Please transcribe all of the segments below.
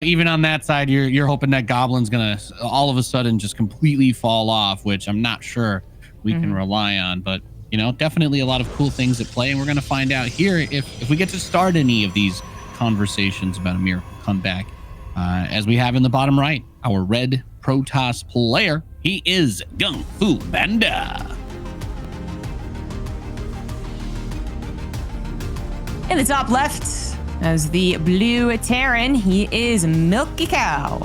even on that side, you're hoping that Goblin's gonna all of a sudden just completely fall off, which I'm not sure we can rely on. But you know, definitely a lot of cool things at play, and we're gonna find out here if we get to start any of these conversations about a miracle comeback. As we have in the bottom right, our red Protoss player, he is GunGFuBanDa. In the top left, as the blue Terran, he is Milkicow.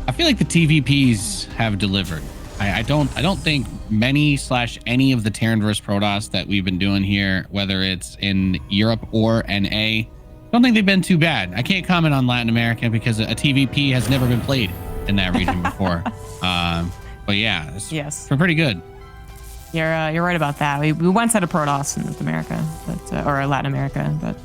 I feel like the TVPs have delivered. I don't think many / any of the Terran vs Protoss that we've been doing here, whether it's in Europe or NA, don't think they've been too bad. I can't comment on Latin America because a TVP has never been played in that region before. But yeah, it's been pretty good. You're right about that. We once had a Protoss in North America, but or Latin America, but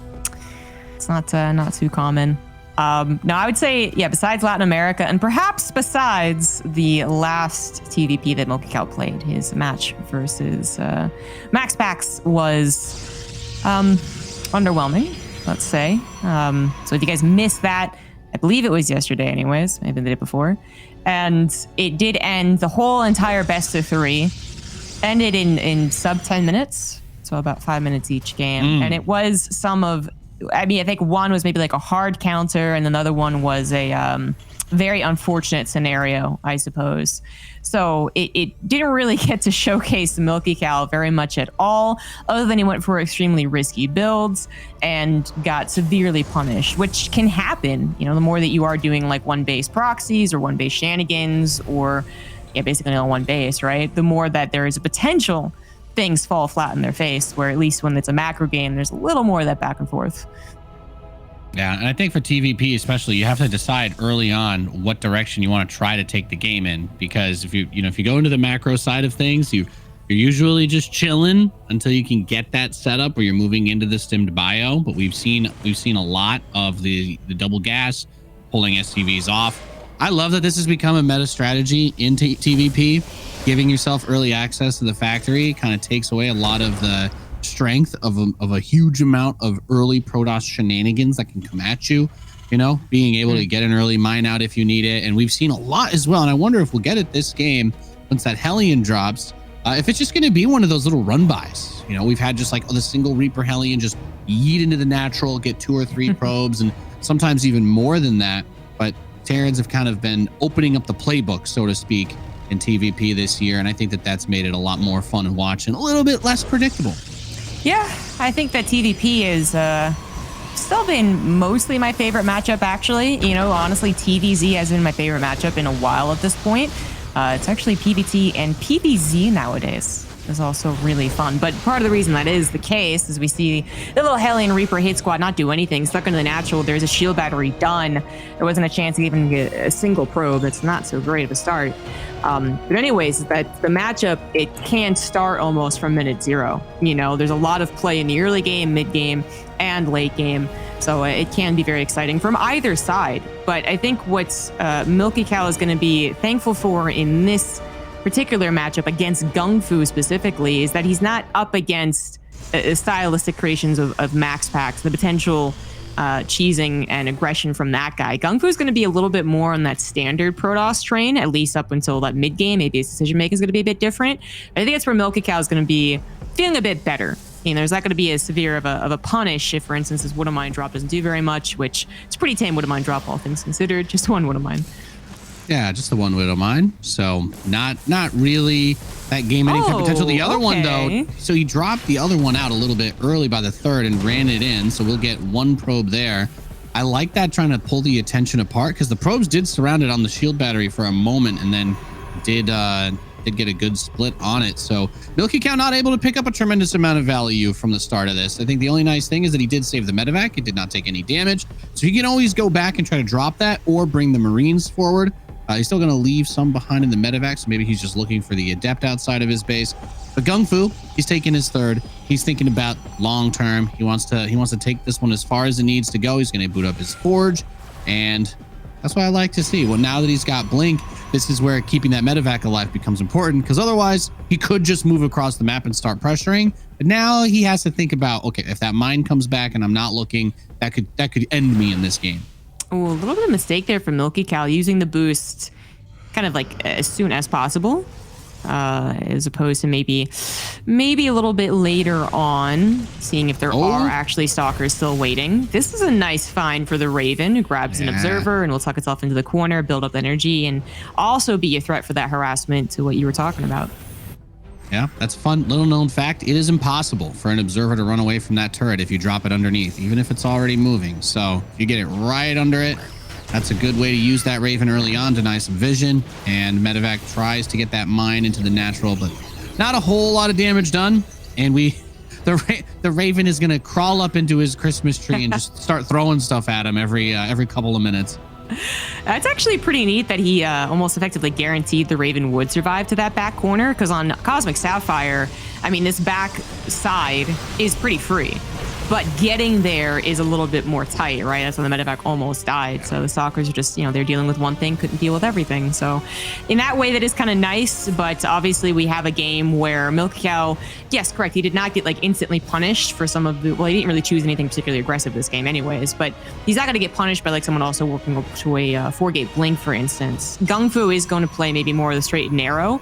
it's not too common. No, I would say, yeah, besides Latin America and perhaps besides the last TVP that Milkicow played, his match versus MaxPax was underwhelming, let's say. So if you guys missed that, I believe it was yesterday anyways, maybe the day before. And it did end, the whole entire best of 3 ended in sub 10 minutes. So about 5 minutes each game. And it was some of, I mean, I think one was maybe like a hard counter, and another one was a very unfortunate scenario, I suppose. So it didn't really get to showcase Milkicow very much at all, other than he went for extremely risky builds and got severely punished, which can happen. You know, the more that you are doing like one base proxies or one base shenanigans, or yeah, basically on one base, right? The more that there is a potential things fall flat in their face, where at least when it's a macro game, there's a little more of that back and forth. Yeah, and I think for TVP especially, you have to decide early on what direction you want to try to take the game in, because if you go into the macro side of things, you're usually just chilling until you can get that setup where you're moving into the stimmed bio. But we've seen a lot of the double gas pulling SCVs off. I love that this has become a meta strategy in TVP. Giving yourself early access to the factory kind of takes away a lot of the strength of a huge amount of early Protoss shenanigans that can come at you. You know, being able to get an early mine out if you need it. And we've seen a lot as well. And I wonder if we'll get it this game once that Hellion drops. If it's just going to be one of those little run bys. You know, we've had just like the single Reaper Hellion just yeet into the natural, get 2 or 3 probes, and sometimes even more than that. But Terrans have kind of been opening up the playbook, so to speak, in TVP this year, and I think that that's made it a lot more fun to watch and a little bit less predictable. Yeah, I think that TVP is still been mostly my favorite matchup, actually. You know, honestly, TVZ has been my favorite matchup in a while at this point. It's actually PVT and PVZ nowadays is also really fun. But part of the reason that is the case is we see the little Hellion Reaper hit squad not do anything, stuck into the natural. There's a shield battery done. There wasn't a chance to even get a single probe. It's not so great of a start. But anyways, that the matchup, it can start almost from minute 0. You know, there's a lot of play in the early game, mid game, and late game. So it can be very exciting from either side. But I think what's Milkicow is going to be thankful for in this particular matchup against GunGfu specifically is that he's not up against stylistic creations of MaxPax, the potential cheesing and aggression from that guy. GunGfu is going to be a little bit more on that standard Protoss train, at least up until that mid game. Maybe his decision making is going to be a bit different. I think that's where Milkicow is going to be feeling a bit better. You know, there's not going to be as severe of a punish if, for instance, his Wood of Mine drop doesn't do very much, which it's pretty tame Wood of Mine drop, all things considered. Just one Wood of Mine. Yeah, just the one Wood of Mine. So not really that game ending potential. The other one though, so he dropped the other one out a little bit early by the 3rd and ran it in. So we'll get 1 probe there. I like that, trying to pull the attention apart, because the probes did surround it on the shield battery for a moment and then did get a good split on it. So Milkicow not able to pick up a tremendous amount of value from the start of this. I think the only nice thing is that he did save the medevac. He did not take any damage. So he can always go back and try to drop that or bring the Marines forward. He's still going to leave some behind in the medevac, so maybe he's just looking for the adept outside of his base. But GunGfu, he's taking his 3rd. He's thinking about long term. He wants to take this one as far as it needs to go. He's going to boot up his forge, and That's what I like to see. Well, now that he's got Blink, this is where keeping that medevac alive becomes important, because otherwise he could just move across the map and start pressuring. But now he has to think about, okay, if that mine comes back and I'm not looking, that could end me in this game. Oh, a little bit of mistake there from Milkicow, using the boost kind of like as soon as possible, as opposed to maybe a little bit later on, seeing if there are actually stalkers still waiting. This is a nice find for the Raven, who grabs an observer and will tuck itself into the corner, build up energy, and also be a threat for that harassment to what you were talking about. Yeah, that's a fun little known fact. It is impossible for an observer to run away from that turret if you drop it underneath, even if it's already moving. So if you get it right under it, that's a good way to use that Raven early on, deny some vision. And medevac tries to get that mine into the natural, but not a whole lot of damage done. And the Raven is going to crawl up into his Christmas tree and just start throwing stuff at him every couple of minutes. It's actually pretty neat that he almost effectively guaranteed the Raven would survive to that back corner, because on Cosmic Sapphire, I mean, this back side is pretty free, but getting there is a little bit more tight, right? That's when the medevac almost died. So the stalkers are just, they're dealing with one thing, couldn't deal with everything. So in that way, that is kind of nice. But obviously we have a game where Milkicow, yes, correct, he did not get like instantly punished for some of the, well, he didn't really choose anything particularly aggressive this game anyways, but he's not going to get punished by like someone also working up to a 4-gate blink, for instance. GunGFu is going to play maybe more of the straight and narrow.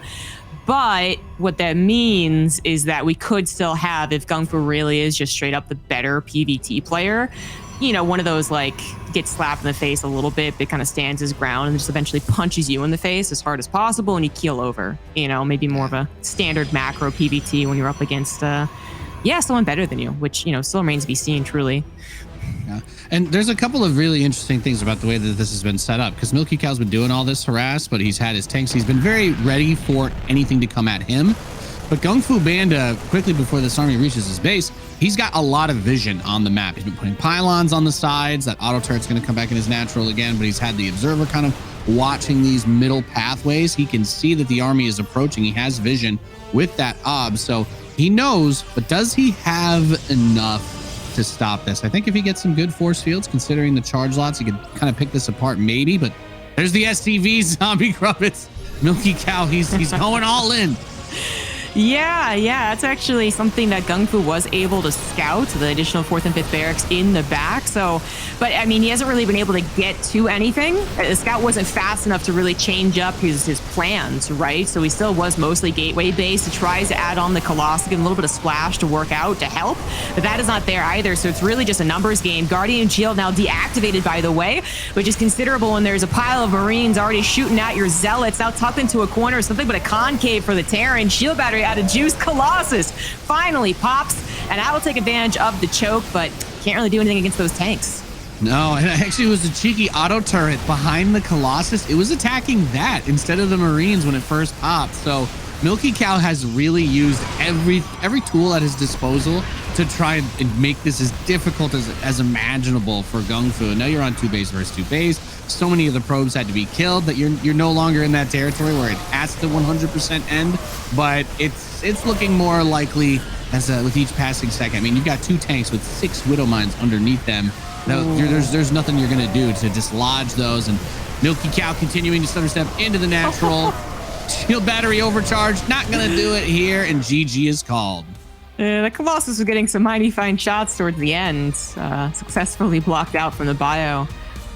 But what that means is that we could still have, if GunGFu really is just straight up the better PvT player, one of those like gets slapped in the face a little bit, but kind of stands his ground and just eventually punches you in the face as hard as possible and you keel over. Maybe more of a standard macro PvT when you're up against, someone better than you, which, still remains to be seen truly. Yeah. And there's a couple of really interesting things about the way that this has been set up, because Milkicow's been doing all this harass, but he's had his tanks. He's been very ready for anything to come at him. But GunGFuBanDa, quickly before this army reaches his base, he's got a lot of vision on the map. He's been putting pylons on the sides. That auto turret's going to come back in his natural again, but he's had the observer kind of watching these middle pathways. He can see that the army is approaching. He has vision with that ob, so he knows, but does he have enough to stop this? I think if he gets some good force fields, considering the charge lots, he could kind of pick this apart maybe, but there's the SCV zombie Grubbits. Milkicow, he's going all in. Yeah, that's actually something that GunGFu was able to scout, the additional 4th and 5th barracks in the back. So, but I mean, he hasn't really been able to get to anything. The scout wasn't fast enough to really change up his plans, right? So he still was mostly gateway based. He tries to add on the Colossus, get a little bit of splash to work out to help, but that is not there either. So it's really just a numbers game. Guardian Shield now deactivated, by the way, which is considerable when there's a pile of Marines already shooting at your Zealots, now tucked into a corner, something but a concave for the Terran. Shield battery out of juice. Colossus finally pops, and I will take advantage of the choke, but can't really do anything against those tanks. No, and actually it was a cheeky auto turret behind the Colossus. It was attacking that instead of the Marines when it first popped. So Milkicow has really used every tool at his disposal to try and make this as difficult as imaginable for GunGFu. And now you're on 2 base versus 2 base. So many of the probes had to be killed that you're no longer in that territory where it has to 100% end. But it's looking more likely as with each passing second. I mean, you've got 2 tanks with 6 Widow Mines underneath them. Now, there's nothing you're going to do to dislodge those. And Milkicow continuing to stutter step into the natural. Shield battery overcharged. Not going to do it here. And GG is called. The Colossus was getting some mighty fine shots towards the end. Successfully blocked out from the bio.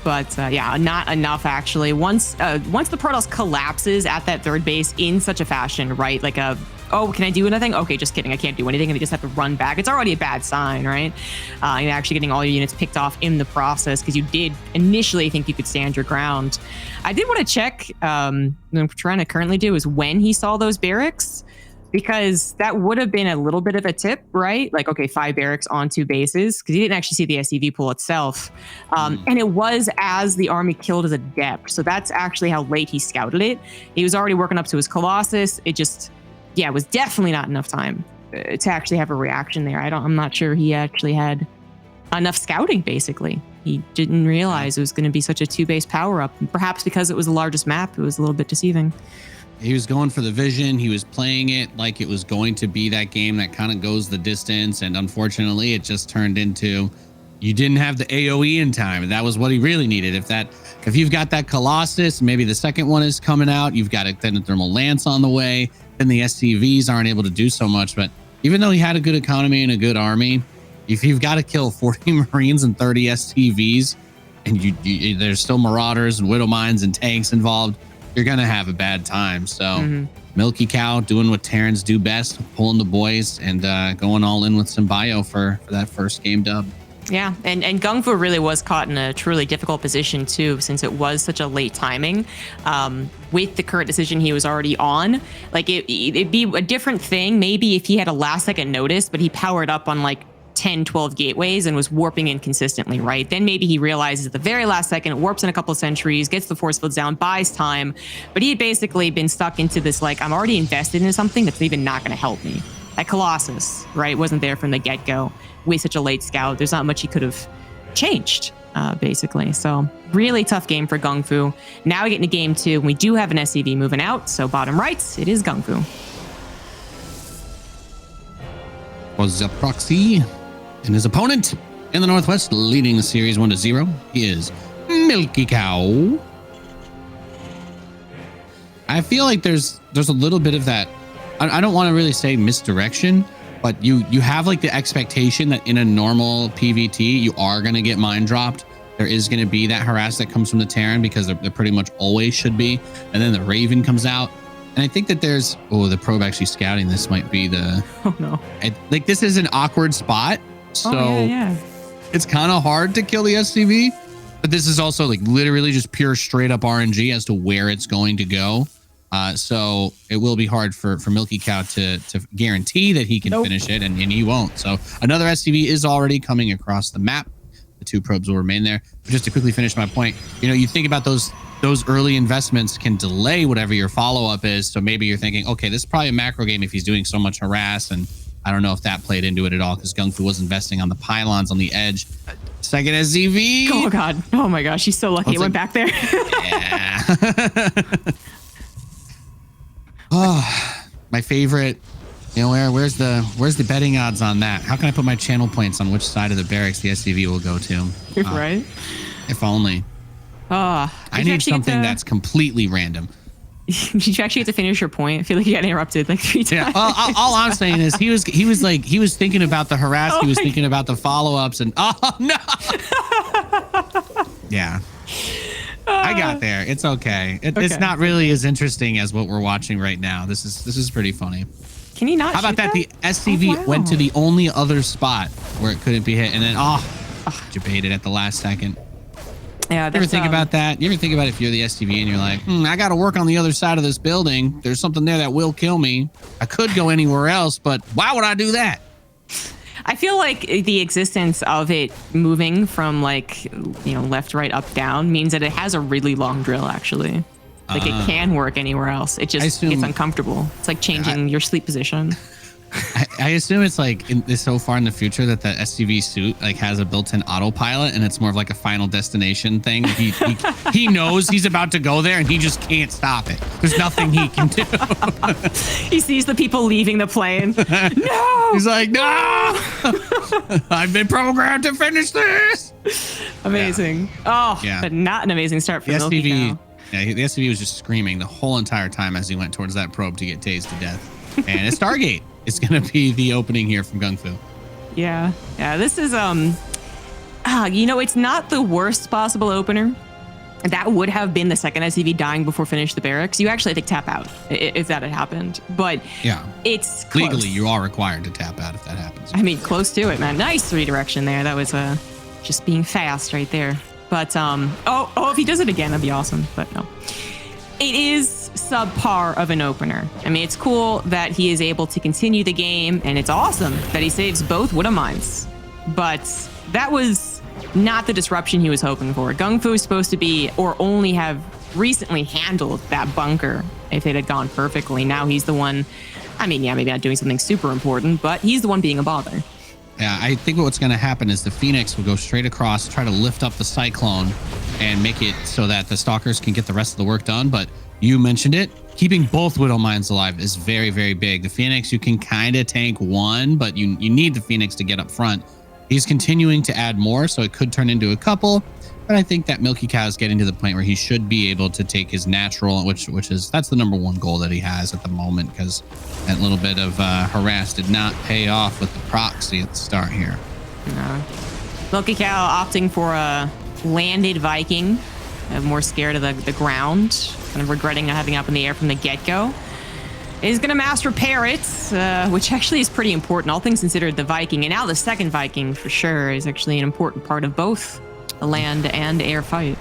But not enough actually. Once the Protoss collapses at that 3rd base in such a fashion, right? Like can I do anything? Okay, just kidding. I can't do anything. And they just have to run back. It's already a bad sign, right? You're actually getting all your units picked off in the process because you did initially think you could stand your ground. I did want to check, what I'm trying to currently do is when he saw those barracks, because that would have been a little bit of a tip, right? Like, okay, 5 barracks on 2 bases, because he didn't actually see the SCV pool itself. And it was as the army killed his adept. So that's actually how late he scouted it. He was already working up to his Colossus. It just, it was definitely not enough time to actually have a reaction there. I'm not sure he actually had enough scouting, basically. He didn't realize it was going to be such a 2-base power up. Perhaps because it was the largest map, it was a little bit deceiving. He was going for the vision. He was playing it like it was going to be that game that kind of goes the distance. And unfortunately, it just turned into you didn't have the AoE in time, and that was what he really needed. If you've got that Colossus, maybe the second one is coming out, you've got a thermal lance on the way, then the SCVs aren't able to do so much. But even though he had a good economy and a good army, if you've got to kill 40 Marines and 30 SCVs, and there's still Marauders and Widow Mines and tanks involved, you're gonna have a bad time. So Milkicow doing what Terrans do best, pulling the boys and going all in with some bio for that first game dub. Yeah, and GunGFu really was caught in a truly difficult position too, since it was such a late timing. With the current decision he was already on, like it'd be a different thing maybe if he had a last second notice, but he powered up on like 10, 12 gateways and was warping in consistently, right? Then maybe he realizes at the very last second, warps in a couple of sentries, gets the force fields down, buys time, but he had basically been stuck into this, like, I'm already invested in something that's even not going to help me. That Colossus, right, wasn't there from the get-go with such a late scout. There's not much he could have changed, basically. So really tough game for GunGFu. Now we get into game 2, and we do have an SCV moving out, so bottom right, it is GunGFu. Was a proxy. And his opponent in the Northwest, leading the series 1-0, is Milkicow. I feel like there's a little bit of that. I don't want to really say misdirection, but you have like the expectation that in a normal PvT, you are going to get mine dropped. There is going to be that harass that comes from the Terran because there pretty much always should be. And then the Raven comes out. And I think that there's, the probe actually scouting. This might be the, oh no. Like this is an awkward spot. So it's kind of hard to kill the SCV, but this is also like literally just pure straight up RNG as to where it's going to go. So it will be hard for Milkicow to guarantee that he can finish it, and he won't. So another SCV is already coming across the map. The 2 probes will remain there. But just to quickly finish my point, you think about those early investments can delay whatever your follow-up is. So maybe you're thinking, okay, this is probably a macro game if he's doing so much harass, and I don't know if that played into it at all because GunGFu was investing on the pylons on the edge. Second SCV. Oh God! Oh my gosh, she's so lucky it went back there. Yeah. Oh, my favorite. Where's the betting odds on that? How can I put my channel points on which side of the barracks the SCV will go to? Right. If only. I need something that's completely random. Did you actually get to finish your point? I feel like you got interrupted like 3 times. Yeah, all I'm saying is he was thinking about the harass. He was thinking about the follow-ups, and oh no. Yeah, I got there. It's okay. It's not really as interesting as what we're watching right now. This is pretty funny. Can you not? How about that? The SCV went to the only other spot where it couldn't be hit, and then debated at the last second. Yeah, you ever think about that? You ever think about if you're the STV and you're like, I got to work on the other side of this building. There's something there that will kill me. I could go anywhere else, but why would I do that? I feel like the existence of it moving from left, right, up, down means that it has a really long drill, actually. Like it can work anywhere else. It just gets uncomfortable. It's like changing your sleep position. I assume it's like it's so far in the future that the SCV suit has a built-in autopilot, and it's more of like a Final Destination thing. He knows he's about to go there, and he just can't stop it. There's nothing he can do. He sees the people leaving the plane. No, he's like, no, I've been programmed to finish this. Amazing. But not an amazing start for the SCV. Yeah, the SCV was just screaming the whole entire time as he went towards that probe to get tased to death. And it's Stargate. It's going to be the opening here from GunGFu. Yeah. This is, it's not the worst possible opener. That would have been the second SCV dying before finish the barracks. You actually, tap out if that had happened. But it's close. Legally, you are required to tap out if that happens. I mean, close to it, man. Nice redirection there. That was just being fast right there. But, if he does it again, that'd be awesome. But no. It is subpar of an opener. I mean, it's cool that he is able to continue the game, and it's awesome that he saves both Widow Mines. But that was not the disruption he was hoping for. GunGFu is supposed to be, or only have recently handled that bunker if it had gone perfectly. Now he's the one, maybe not doing something super important, but he's the one being a bother. Yeah, I think what's going to happen is the Phoenix will go straight across, try to lift up the Cyclone, and make it so that the Stalkers can get the rest of the work done. But you mentioned it, keeping both Widow Mines alive is very, very big. The Phoenix, you can kind of tank one, but you need the Phoenix to get up front. He's continuing to add more, so it could turn into a couple. But I think that Milkicow is getting to the point where he should be able to take his natural, that's the #1 goal that he has at the moment, because that little bit of harass did not pay off with the proxy at the start here. No. Milkicow opting for a landed Viking, more scared of the ground, kind of regretting not having up in the air from the get-go. Is going to mass repair it, which actually is pretty important. All things considered, the Viking, and now the second Viking for sure, is actually an important part of both the land and air fight.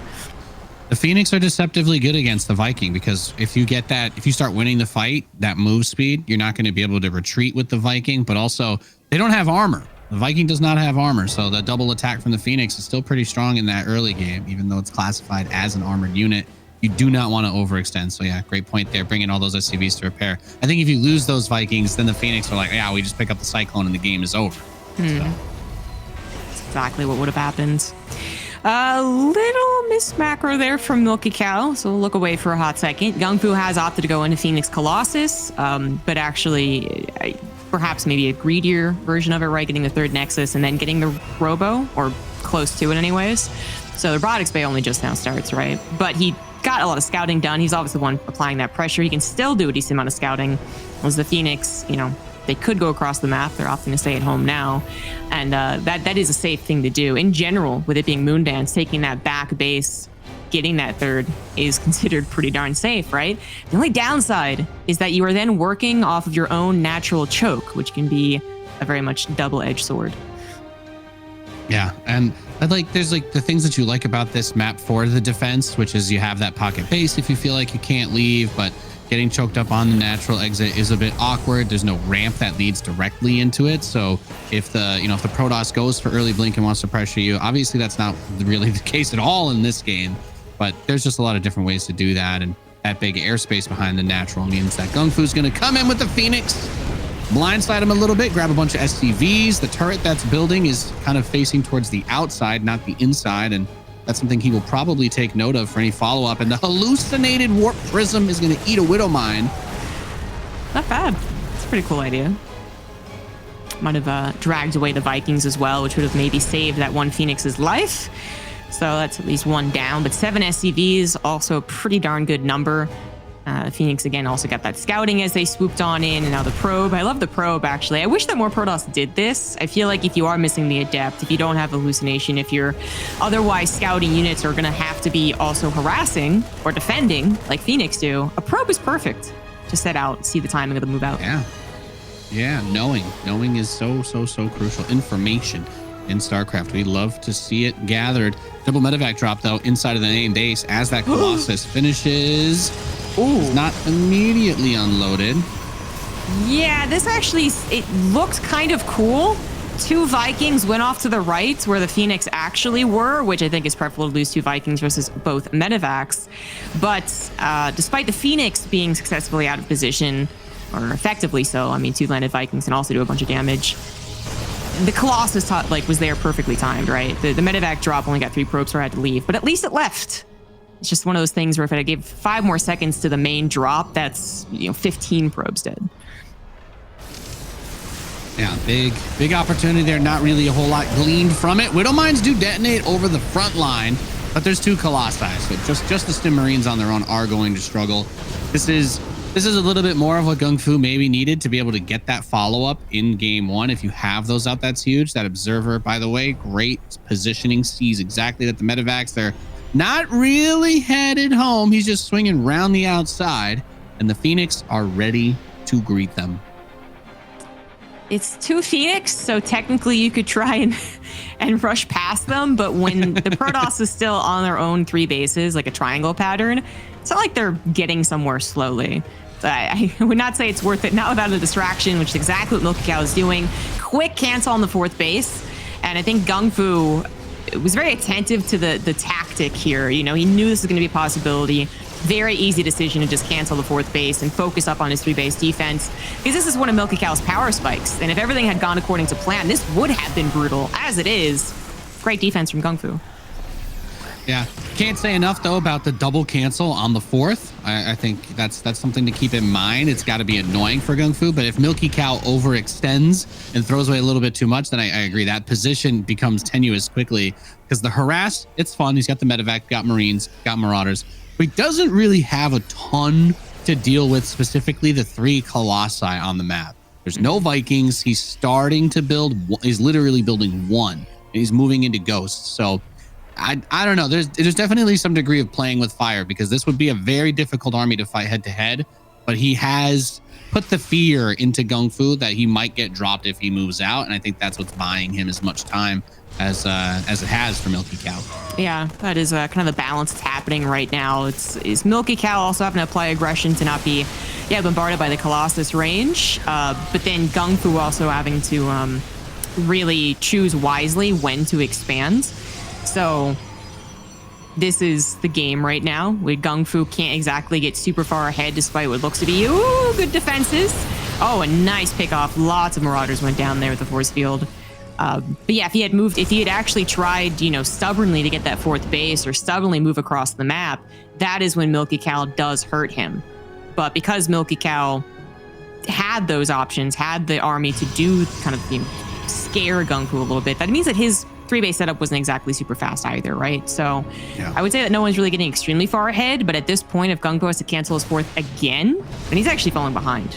The Phoenix are deceptively good against the Viking, because if you start winning the fight, that move speed, you're not going to be able to retreat with the Viking, but also they don't have armor. The Viking does not have armor, so the double attack from the Phoenix is still pretty strong in that early game, even though it's classified as an armored unit. You do not want to overextend. So yeah, great point there, bringing all those SCVs to repair. I think if you lose those Vikings, then the Phoenix are like, yeah, we just pick up the Cyclone and the game is over. So. That's exactly what would have happened. A little miss macro there from Milkicow, so we'll look away for a hot second. GunGFu has opted to go into Phoenix Colossus, but actually perhaps maybe a greedier version of it, right? Getting the third Nexus and then getting the Robo, or close to it anyways. So the Robotics Bay only just now starts, right? But he got a lot of scouting done. He's obviously the one applying that pressure. He can still do a decent amount of scouting. As the Phoenix, they could go across the map. They're opting to stay at home now. And that is a safe thing to do. In general, with it being Moondance, taking that back base, getting that third is considered pretty darn safe, right? The only downside is that you are then working off of your own natural choke, which can be a very much double-edged sword. Yeah, and there's the things that you like about this map for the defense, which is you have that pocket base if you feel like you can't leave, but getting choked up on the natural exit is a bit awkward. There's no ramp that leads directly into it. So if the Protoss goes for early blink and wants to pressure you, obviously that's not really the case at all in this game, but there's just a lot of different ways to do that. And that big airspace behind the natural means that GunGFu is going to come in with the Phoenix, blindside him a little bit, grab a bunch of SCVs. The turret that's building is kind of facing towards the outside, not the inside. And that's something he will probably take note of for any follow-up. And the hallucinated warp prism is going to eat a Widow Mine. Not bad. It's a pretty cool idea. Might have dragged away the Vikings as well, which would have maybe saved that one Phoenix's life. So that's at least one down. But 7 SCVs, also a pretty darn good number. Phoenix, again, also got that scouting as they swooped on in, and now the probe. I love the probe, actually. I wish that more Protoss did this. I feel like if you are missing the Adept, if you don't have hallucination, if your otherwise scouting units are going to have to be also harassing or defending, like Phoenix do, a probe is perfect to set out, see the timing of the move out. Yeah, knowing is so crucial. Information in StarCraft, we love to see it gathered. Double medevac drop, though, inside of the named base as that Colossus finishes. It's not immediately unloaded. Yeah, this actually, it looked kind of cool. 2 Vikings went off to the right where the Phoenix actually were, which I think is preferable to lose 2 Vikings versus both medevacs. But despite the Phoenix being successfully out of position, or effectively so, I mean, 2 landed Vikings can also do a bunch of damage. The Colossus was there perfectly timed, right? The medevac drop only got 3 probes, so I had to leave, but at least it left. It's just one of those things where if I gave 5 more seconds to the main drop, that's 15 probes dead. Yeah, big opportunity there. Not really a whole lot gleaned from it. Widow Mines do detonate over the front line, but there's 2 Colossi, so just the Stim Marines on their own are going to struggle. This is a little bit more of what GunGFu maybe needed to be able to get that follow-up in game 1. If you have those out, that's huge. That Observer, by the way, great positioning, sees exactly that the medevacs, they're not really headed home. He's just swinging around the outside, and the Phoenix are ready to greet them. It's 2 Phoenix, so technically you could try and rush past them, but when the Protoss is still on their own 3 bases, like a triangle pattern, it's not like they're getting somewhere slowly. So I would not say it's worth it, not without a distraction, which is exactly what Milkicow is doing. Quick cancel on the 4th base, and I think GunGFu was very attentive to the tactic here. He knew this was going to be a possibility. Very easy decision to just cancel the 4th base and focus up on his 3-base defense, because this is one of Milkicow's power spikes. And if everything had gone according to plan, this would have been brutal. As it is, great defense from GunGFu. Yeah, can't say enough though about the double cancel on the 4th. I think that's something to keep in mind. It's got to be annoying for GunGFu, but if Milkicow overextends and throws away a little bit too much, then I agree that position becomes tenuous quickly, because the harass, it's fun. He's got the medevac, got Marines, got Marauders, but he doesn't really have a ton to deal with, specifically the 3 Colossi on the map. There's no Vikings. He's starting to build. He's literally building 1, and he's moving into Ghosts. So I don't know. There's definitely some degree of playing with fire, because this would be a very difficult army to fight head to head. But he has put the fear into GunGFu that he might get dropped if he moves out, and I think that's what's buying him as much time as it has for Milkicow. Yeah, that is kind of the balance that's happening right now. Is Milkicow also having to apply aggression to not be bombarded by the Colossus range, but then GunGFu also having to really choose wisely when to expand. So this is the game right now. GunGFu can't exactly get super far ahead despite what looks to be good defenses. Oh, a nice pick off. Lots of Marauders went down there with the force field. But yeah, if he had actually tried, stubbornly to get that 4th base or stubbornly move across the map, that is when Milkicow does hurt him. But because Milkicow had those options, had the army to do kind of scare GunGFu a little bit, that means that his 3-base setup wasn't exactly super fast either, right? So yeah. I would say that no one's really getting extremely far ahead, but at this point, if GunGFu has to cancel his 4th again, then he's actually falling behind.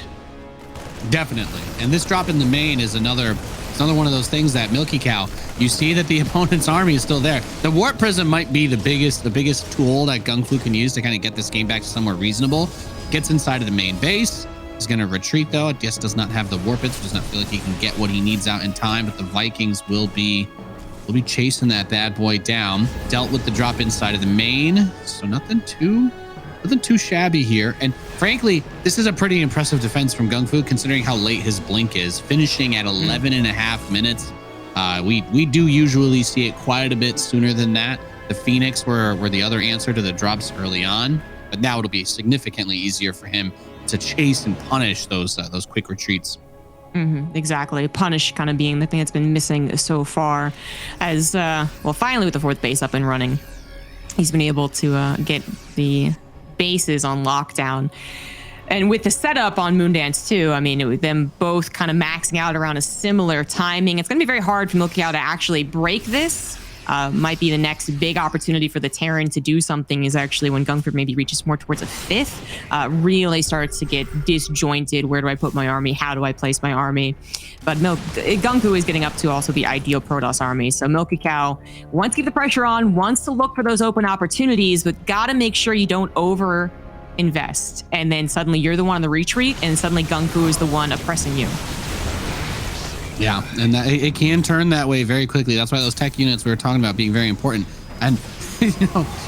Definitely. And this drop in the main is another one of those things that Milkicow, you see that the opponent's army is still there. The Warp Prism might be the biggest tool that GunGFu can use to kind of get this game back to somewhere reasonable. Gets inside of the main base. He's going to retreat though. I guess does not have the Warp It, so does not feel like he can get what he needs out in time, but the Vikings will be chasing that bad boy down. Dealt with the drop inside of the main, so nothing too shabby here. And frankly, this is a pretty impressive defense from GunGFu, considering how late his blink is, finishing at 11 and a half minutes. We do usually see it quite a bit sooner than that. The Phoenix were the other answer to the drops early on, but now it'll be significantly easier for him to chase and punish those quick retreats. Exactly. Punish kind of being the thing that's been missing so far, as finally with the 4th base up and running, he's been able to get the bases on lockdown. And with the setup on Moondance too, I mean, with them both kind of maxing out around a similar timing, it's going to be very hard for Milkicow to actually break this. Might be the next big opportunity for the Terran to do something is actually when GunGFu maybe reaches more towards a 5th, really starts to get disjointed. Where do I put my army? How do I place my army? But GunGFu is getting up to also the ideal Protoss army. So Milkicow wants to keep the pressure on, wants to look for those open opportunities, but got to make sure you don't over invest. And then suddenly you're the one on the retreat, and suddenly GunGFu is the one oppressing you. Yeah, and it can turn that way very quickly. That's why those tech units we were talking about being very important. And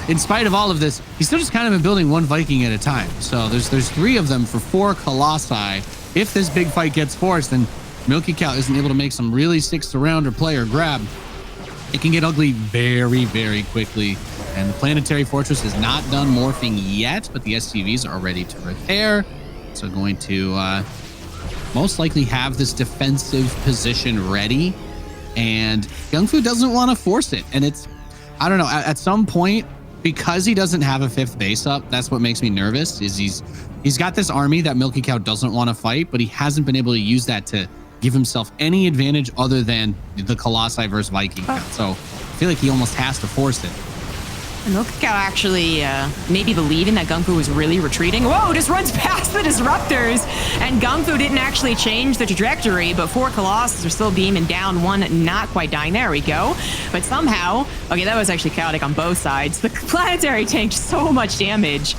in spite of all of this, he's still just kind of been building 1 Viking at a time. So there's 3 of them for 4 Colossi. If this big fight gets forced, then Milkicow isn't able to make some really 6th surround or play or grab, it can get ugly very, very quickly. And the Planetary Fortress is not done morphing yet, but the SCVs are ready to repair. So going to most likely have this defensive position ready, and GunGFu doesn't want to force it. And I don't know, at some point, because he doesn't have a 5th base up, that's what makes me nervous, is he's got this army that Milkicow doesn't want to fight, but he hasn't been able to use that to give himself any advantage other than the Colossi versus Viking count. So I feel like he almost has to force it. And Milkicow actually maybe believing that GunGFu was really retreating. Whoa, just runs past the disruptors. And GunGFu didn't actually change the trajectory, but 4 Colossus are still beaming down, 1 not quite dying. There we go. But somehow, okay, that was actually chaotic on both sides. The planetary tanked so much damage,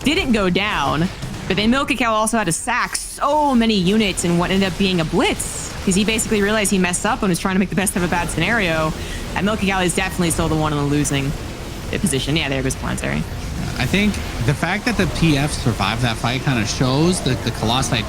didn't go down. But then Milkicow also had to sack so many units in what ended up being a blitz, because he basically realized he messed up and was trying to make the best of a bad scenario. And Milkicow is definitely still the one in the losing position. Yeah, there goes planetary. I think the fact that the PF survived that fight kind of shows that the Colossi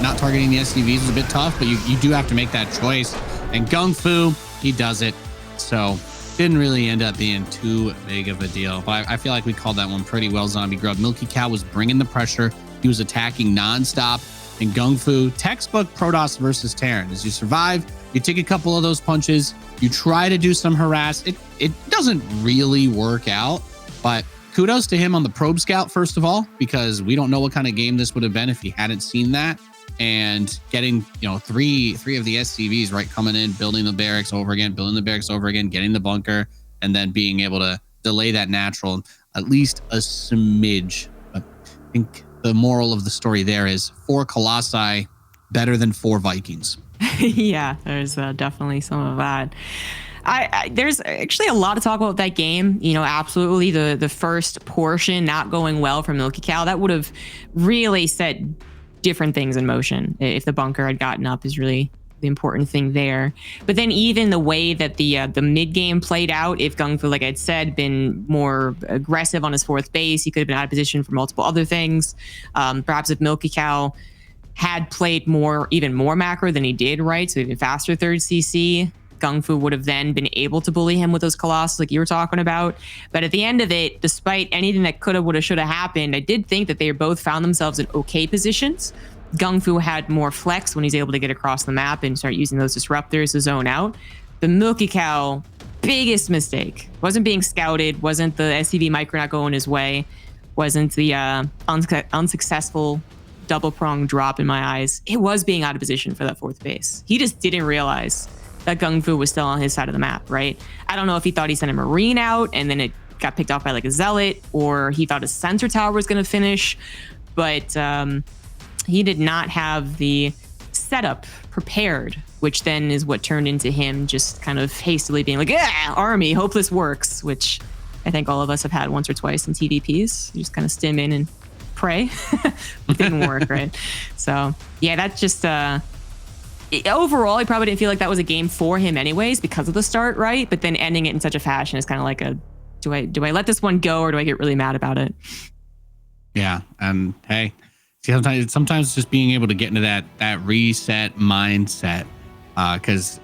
not targeting the SCVs is a bit tough, but you do have to make that choice. And GunGFu, he does it. So didn't really end up being too big of a deal. But I feel like we called that one pretty well, Zombie Grub. Milkicow was bringing the pressure. He was attacking nonstop. in GunGFu, textbook Protoss versus Terran. As you survive, you take a couple of those punches, you try to do some harass. It doesn't really work out, but kudos to him on the probe scout, first of all, because we don't know what kind of game this would have been if he hadn't seen that. And getting, you know, three of the SCVs, right, coming in, building the barracks over again, getting the bunker, and then being able to delay that natural at least a smidge. I think the moral of the story there is 4 Colossi better than 4 Vikings. Yeah, there's definitely some of that. There's actually a lot to talk about that game. You know, absolutely the first portion not going well for Milkicow, that would have really set different things in motion if the bunker had gotten up, is really the important thing there. But then even the way that the mid game played out, if GunGFu, like I'd said, been more aggressive on his 4th base, he could have been out of position for multiple other things. Perhaps if Milkicow had played even more macro than he did, right? So even faster 3rd CC, GunGFu would have then been able to bully him with those Colossus like you were talking about. But at the end of it, despite anything that coulda, woulda, shoulda happened, I did think that they both found themselves in okay positions. GunGFu had more flex when he's able to get across the map and start using those disruptors to zone out. The Milkicow, biggest mistake. Wasn't being scouted, wasn't the SCV micro not going his way, wasn't the unsuccessful double prong drop in my eyes. It was being out of position for that 4th base. He just didn't realize that GunGFu was still on his side of the map, right? I don't know if he thought he sent a Marine out and then it got picked off by like a Zealot, or he thought his sensor tower was going to finish, but he did not have the setup prepared, which then is what turned into him just kind of hastily being like, yeah, army, hope this works, which I think all of us have had once or twice in TVPs. You just kind of stim in and pray. It didn't work, right? So yeah, that's just overall, I probably didn't feel like that was a game for him anyways because of the start, right? But then ending it in such a fashion is kind of like do I let this one go or do I get really mad about it? Yeah, hey, sometimes just being able to get into that reset mindset, because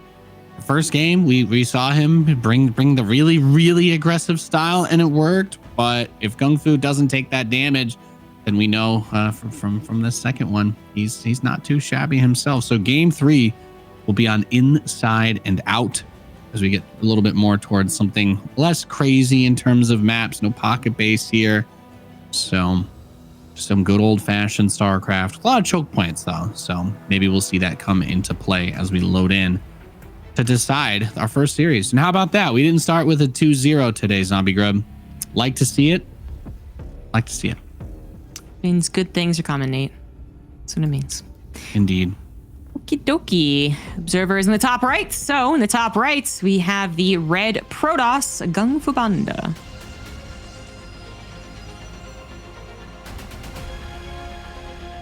the first game we saw him bring the really, really aggressive style and it worked. But if GunGFu doesn't take that damage, then we know from the second one, he's not too shabby himself. So game 3 will be on inside and out as we get a little bit more towards something less crazy in terms of maps. No pocket base here. So some good old fashioned StarCraft. A lot of choke points though. So maybe we'll see that come into play as we load in to decide our first series. And how about that? We didn't start with a 2-0 today, Zombie Grub. Like to see it. Like to see it. Means good things are coming, Nate. That's what it means. Indeed. Okie dokie. Observers in the top right. So in the top right, we have the red Protoss GunGFuBanDa.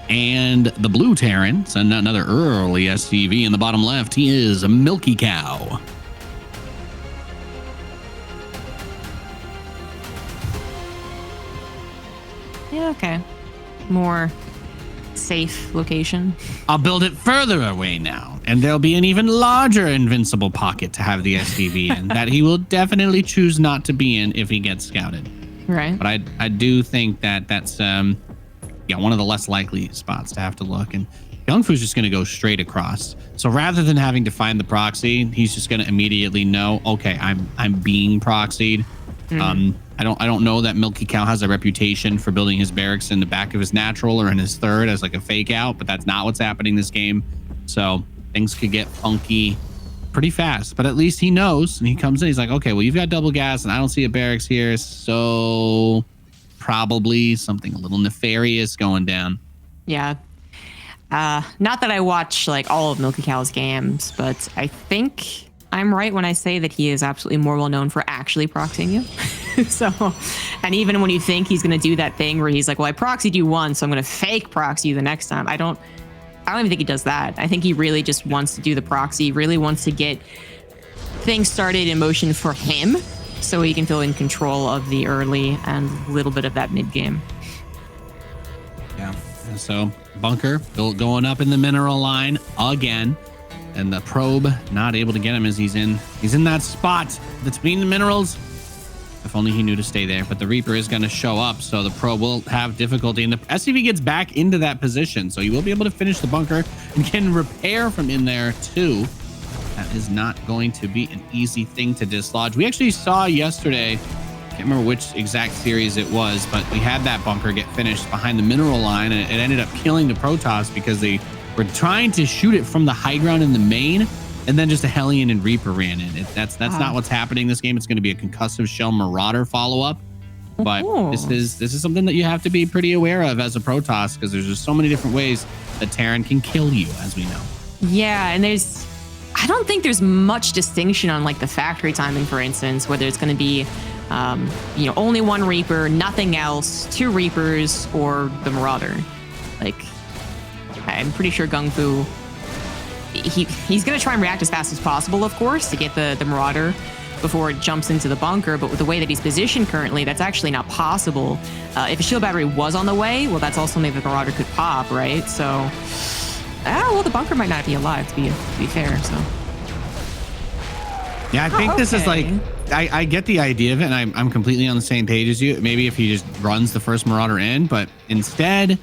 And the blue Terran, so another early SCV in the bottom left. He is a Milkicow. Yeah, okay. More safe location. I'll build it further away now, and there'll be an even larger invincible pocket to have the SCV in that he will definitely choose not to be in if he gets scouted. Right. But I do think that's one of the less likely spots to have to look. And GunGFu's just going to go straight across. So rather than having to find the proxy, he's just going to immediately know, okay, I'm being proxied. I don't know that Milkicow has a reputation for building his barracks in the back of his natural or in his 3rd as like a fake out, but that's not what's happening this game. So things could get funky pretty fast, but at least he knows, and he comes in, he's like, okay, well, you've got double gas and I don't see a barracks here. So probably something a little nefarious going down. Yeah. Not that I watch like all of Milkicow's games, but I think I'm right when I say that he is absolutely more well known for actually proxying you. So, and even when you think he's going to do that thing where he's like, well, I proxied you once, so I'm going to fake proxy you the next time. I don't even think he does that. I think he really just wants to do the proxy, really wants to get things started in motion for him so he can feel in control of the early and a little bit of that mid game. Yeah. And so bunker going up in the mineral line again. And the probe not able to get him as he's in that spot between the minerals. If only he knew to stay there. But the Reaper is going to show up, so the probe will have difficulty. And the SCV gets back into that position, so you will be able to finish the bunker and can repair from in there too. That is not going to be an easy thing to dislodge. We actually saw yesterday, can't remember which exact series it was, but we had that bunker get finished behind the mineral line, and it ended up killing the Protoss because they were trying to shoot it from the high ground in the main, and then just a Hellion and Reaper ran in. That's not what's happening this game. It's going to be a concussive shell Marauder follow-up. But this is something that you have to be pretty aware of as a Protoss, because there's just so many different ways that Terran can kill you, as we know. Yeah, and I don't think there's much distinction on like the factory timing, for instance, whether it's going to be, only one Reaper, nothing else, 2 Reapers, or the Marauder. Like, I'm pretty sure GunGfu, he's going to try and react as fast as possible, of course, to get the Marauder before it jumps into the bunker. But with the way that he's positioned currently, that's actually not possible. If a shield battery was on the way, well, that's also something that the Marauder could pop, right? So, well, the bunker might not be alive, to be fair. So, yeah, I think this is like, I get the idea of it, and I'm completely on the same page as you. Maybe if he just runs the first Marauder in, but instead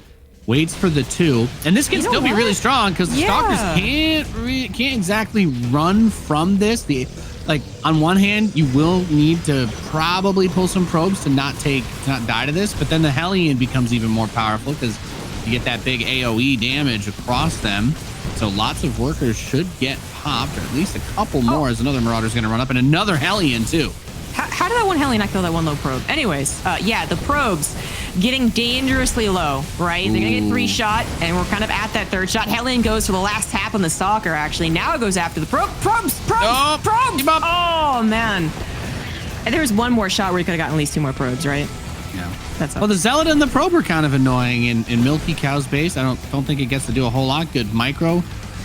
waits for the 2, and this can still be really strong because the Stalkers can't exactly run from this. Like, on one hand, you will need to probably pull some probes to not die to this, but then the Hellion becomes even more powerful because you get that big AoE damage across them. So lots of workers should get popped, or at least a couple more, as another Marauder's going to run up, and another Hellion too. How did that one Hellion not kill that one low probe? Anyways, yeah, the probes getting dangerously low, right? They're going to get 3 shot, and we're kind of at that 3rd shot. Hellion goes for the last tap on the Stalker, actually. Now it goes after the probes. Oh, man. And there was one more shot where he could have gotten at least 2 more probes, right? Yeah. Well, the Zealot and the probe are kind of annoying in Milkicow's base. I don't think it gets to do a whole lot. Good micro.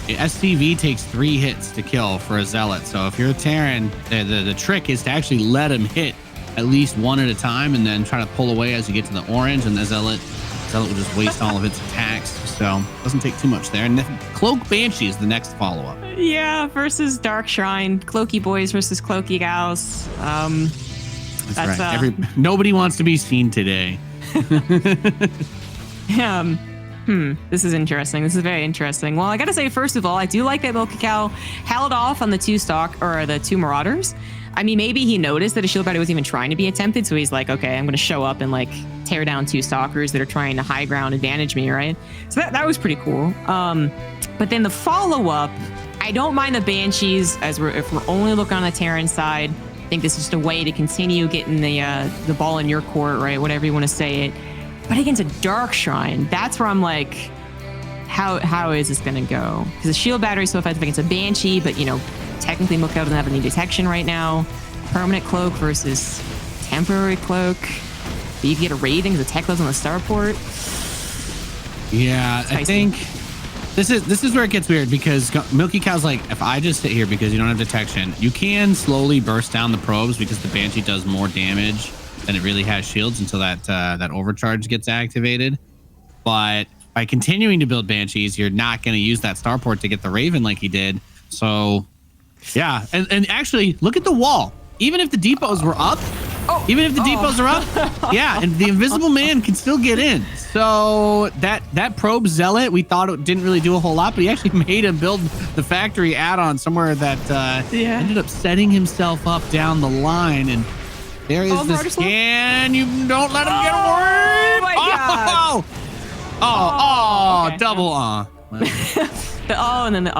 SCV takes 3 hits to kill for a Zealot. So if you're a Terran, the trick is to actually let him hit at least 1 at a time, and then try to pull away as you get to the orange, and the Zealot will just waste all of its attacks. So doesn't take too much there. And then Cloak Banshee is the next follow-up. Yeah, versus Dark Shrine. Cloaky boys versus Cloaky gals. That's right. Nobody wants to be seen today. This is interesting. This is very interesting. Well, I gotta say, first of all, I do like that Milkicow held off on the 2 Marauders. I mean, maybe he noticed that a shield battery was even trying to be attempted, so he's like, okay, I'm gonna show up and like tear down 2 Stalkers that are trying to high ground advantage me, right? So that was pretty cool. But then the follow-up, I don't mind the Banshees if we're only looking on the Terran side. I think this is just a way to continue getting the ball in your court, right? Whatever you want to say it. But against a Dark Shrine, that's where I'm like, how is this going to go? Because the shield battery is so effective against a Banshee, but, technically Milkicow doesn't have any detection right now. Permanent cloak versus temporary cloak. But you can get a Raven because the tech lives on the starport. Yeah, I think this is where it gets weird, because Milkicow's like, if I just sit here because you don't have detection, you can slowly burst down the probes because the Banshee does more damage than it really has shields until that overcharge gets activated. But by continuing to build Banshees, you're not going to use that starport to get the Raven like he did. So, yeah. And actually, look at the wall. Even if the depots were up, yeah, and the Invisible Man can still get in. So that probe Zealot, we thought it didn't really do a whole lot, but he actually made him build the factory add-on somewhere that ended up setting himself up down the line. And there is the scan. You don't let him get away. Oh my God. Okay. Double and then the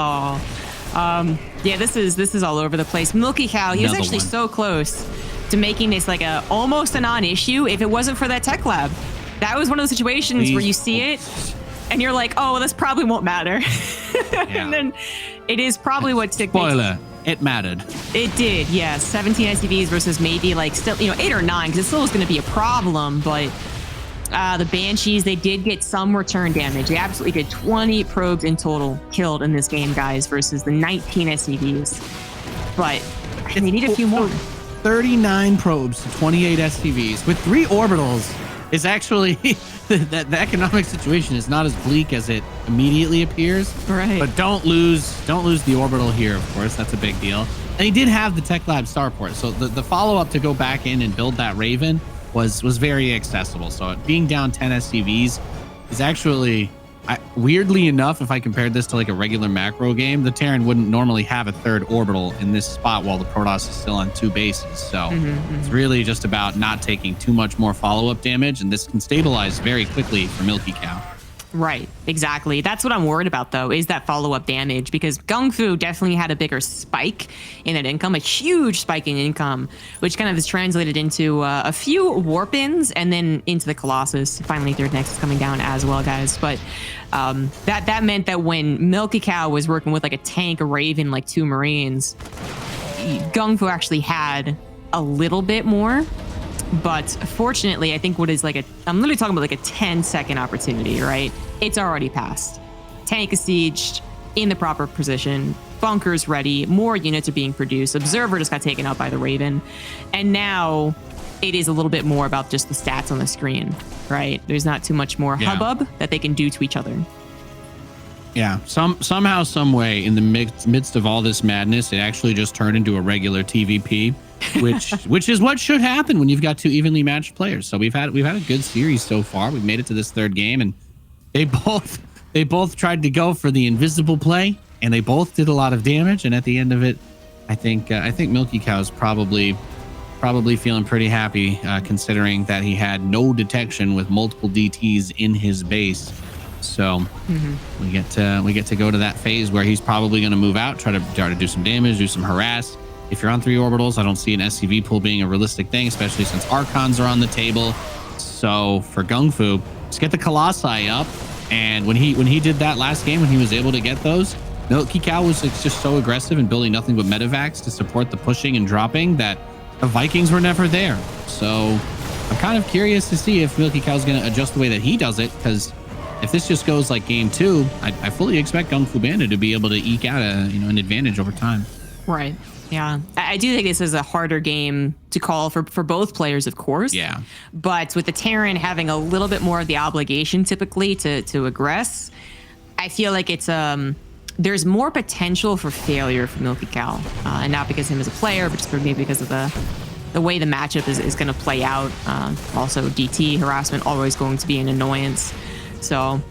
yeah, this is all over the place. Milkicow, he was actually so close to making this like almost a non-issue if it wasn't for that tech lab. That was one of those situations where you see it and you're like, oh, this probably won't matter. And then it is probably what dictates. Spoiler, it mattered. It did, yeah. 17 SCVs versus maybe like still, 8 or 9, because it still was going to be a problem. But the Banshees, they did get some return damage. They absolutely did 20 probes in total killed in this game, guys, versus the 19 SCVs. But they need a few more. 39 probes to 28 SCVs with 3 orbitals is actually the economic situation is not as bleak as it immediately appears. Right. But don't lose the orbital here, of course. That's a big deal. And he did have the Tech Lab starport. So the follow-up to go back in and build that Raven was very accessible. So being down 10 SCVs is actually, weirdly enough, if I compared this to like a regular macro game, the Terran wouldn't normally have a third orbital in this spot while the Protoss is still on 2 bases. So it's really just about not taking too much more follow-up damage, and this can stabilize very quickly for Milkicow. Right, exactly. That's what I'm worried about, though, is that follow-up damage, because GunGFu definitely had a bigger spike in that income, a huge spike in income, which kind of is translated into a few warp-ins and then into the Colossus. Finally, Third Nexus coming down as well, guys. But that meant that when Milkicow was working with like a tank, a Raven, like 2 Marines, GunGFu actually had a little bit more. But fortunately, I think what is like I'm literally talking about like a 10-second opportunity, right? It's already passed. Tank is sieged in the proper position. Bunkers ready. More units are being produced. Observer just got taken out by the Raven. And now it is a little bit more about just the stats on the screen, right? There's not too much more hubbub that they can do to each other. Yeah, somehow, some way, in the midst of all this madness, it actually just turned into a regular TVP, which is what should happen when you've got 2 evenly matched players. So we've had a good series so far. We've made it to this 3rd game, and they both tried to go for the invisible play, and they both did a lot of damage. And at the end of it, I think Milkicow's probably feeling pretty happy, considering that he had no detection with multiple DTs in his base. So we get to go to that phase where he's probably going to move out, try to do some damage, do some harass. If you're on 3 orbitals, I don't see an SCV pool being a realistic thing, especially since Archons are on the table. So for GunGFu, just get the Colossi up. And when he did that last game, when he was able to get those, Milkicow was just so aggressive and building nothing but medevacs to support the pushing and dropping that the Vikings were never there. So I'm kind of curious to see if Milkicow's going to adjust the way that he does it, because if this just goes like game 2, I fully expect GunGFuBanDa to be able to eke out an advantage over time. Right. Yeah. I do think this is a harder game to call for both players, of course. Yeah. But with the Terran having a little bit more of the obligation typically to aggress, I feel like it's there's more potential for failure for Milkicow, and not because of him as a player, but just maybe because of the way the matchup is going to play out. Also, DT harassment always going to be an annoyance. So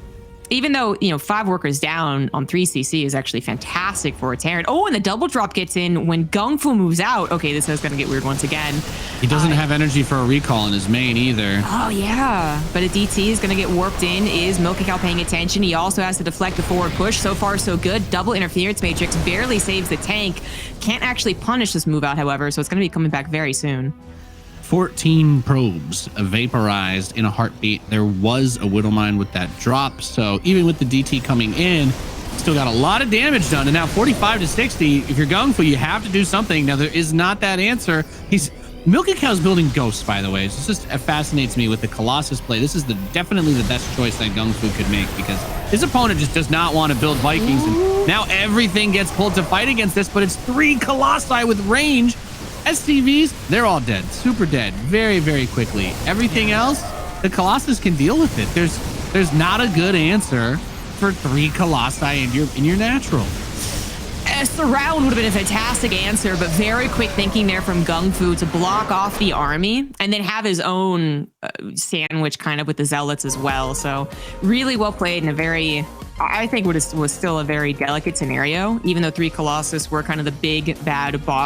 even though, 5 workers down on 3CC is actually fantastic for a Terran. Oh, and the double drop gets in when GunGFu moves out. Okay, this is going to get weird once again. He doesn't have energy for a recall in his main either. Oh, yeah. But a DT is going to get warped in. Is Milkicow paying attention? He also has to deflect the forward push. So far, so good. Double interference matrix barely saves the tank. Can't actually punish this move out, however, so it's going to be coming back very soon. 14 probes vaporized in a heartbeat. There was a Widow Mine with that drop, so even with the DT coming in, still got a lot of damage done. And now 45 to 60, if you're GunGFu, you have to do something. Now, there is not that answer. Milkicow's building ghosts, by the way. It just fascinates me with the Colossus play. This is definitely the best choice that GunGFu could make, because his opponent just does not want to build Vikings. And now everything gets pulled to fight against this, but it's 3 Colossi with range. SCVs, they're all dead, super dead, very, very quickly. Everything else, the Colossus can deal with it. There's not a good answer for 3 Colossi in your natural. Surround would have been a fantastic answer, but very quick thinking there from GunGFu to block off the army and then have his own sandwich kind of with the Zealots as well. So really well played in a very, I think was still a very delicate scenario, even though 3 Colossus were kind of the big bad boss